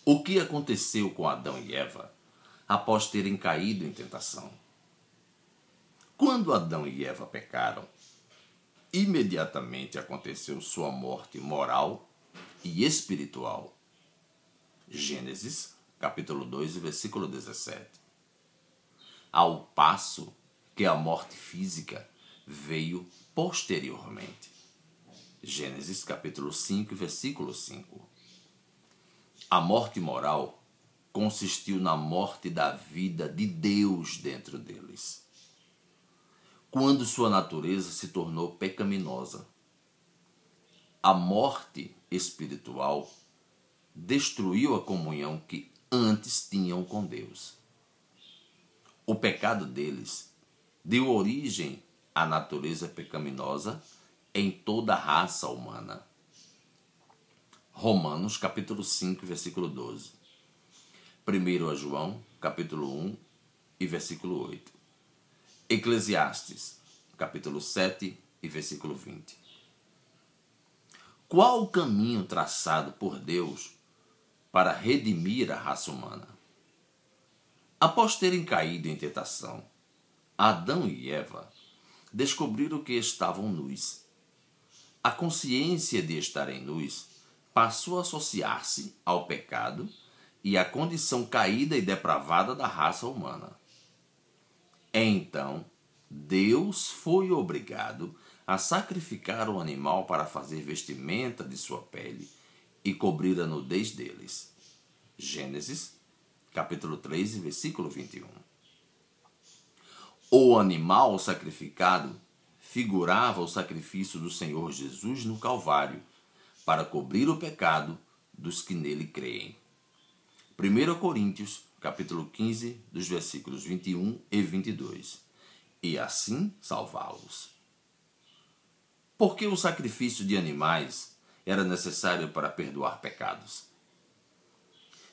O que aconteceu com Adão e Eva após terem caído em tentação? Quando Adão e Eva pecaram, imediatamente aconteceu sua morte moral e espiritual. Gênesis, capítulo 2, versículo 17. Ao passo que a morte física veio posteriormente. Gênesis, capítulo 5, versículo 5. A morte moral consistiu na morte da vida de Deus dentro deles, quando sua natureza se tornou pecaminosa. A morte espiritual destruiu a comunhão que antes tinham com Deus. O pecado deles deu origem à natureza pecaminosa em toda a raça humana. Romanos, capítulo 5, versículo 12. 1 João, capítulo 1 e versículo 8. Eclesiastes, capítulo 7 e versículo 20. Qual o caminho traçado por Deus para redimir a raça humana? Após terem caído em tentação, Adão e Eva descobriram que estavam nus. A consciência de estarem nus passou a associar-se ao pecado e à condição caída e depravada da raça humana. Então, Deus foi obrigado a sacrificar o animal para fazer vestimenta de sua pele e cobrir a nudez deles. Gênesis, capítulo 3, versículo 21. O animal sacrificado figurava o sacrifício do Senhor Jesus no Calvário para cobrir o pecado dos que nele creem. 1 Coríntios, capítulo 15, dos versículos 21 e 22. E assim salvá-los. Por que o sacrifício de animais era necessário para perdoar pecados?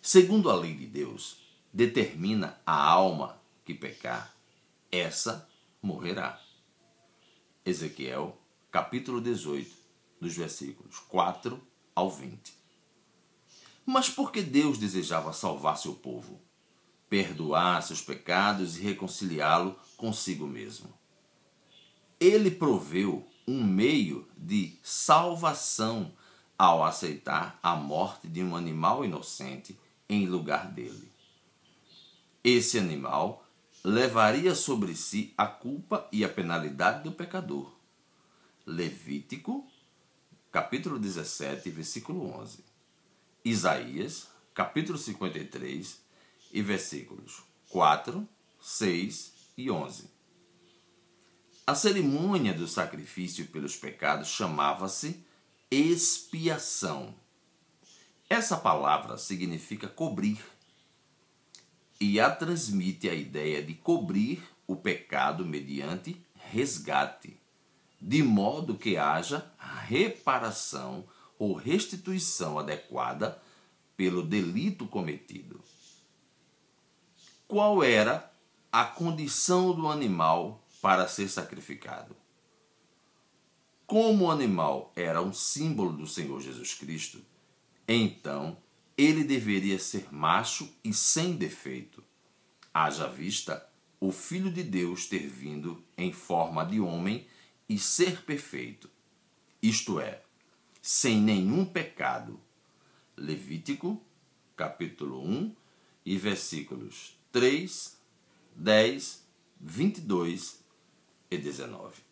Segundo a lei de Deus, determina a alma que pecar, essa morrerá. Ezequiel, capítulo 18, dos versículos 4 ao 20. Mas por que Deus desejava salvar seu povo, perdoar seus pecados e reconciliá-lo consigo mesmo? Ele proveu um meio de salvação ao aceitar a morte de um animal inocente em lugar dele. Esse animal levaria sobre si a culpa e a penalidade do pecador. Levítico, capítulo 17, versículo 11. Isaías, capítulo 53, e versículos 4, 6 e 11. A cerimônia do sacrifício pelos pecados chamava-se expiação. Essa palavra significa cobrir e a transmite a ideia de cobrir o pecado mediante resgate, de modo que haja reparação ou restituição adequada pelo delito cometido. Qual era a condição do animal para ser sacrificado? Como o animal era um símbolo do Senhor Jesus Cristo, então ele deveria ser macho e sem defeito, haja vista o Filho de Deus ter vindo em forma de homem e ser perfeito, isto é, sem nenhum pecado. Levítico, capítulo 1 e versículos 3, 10, 22 e 19.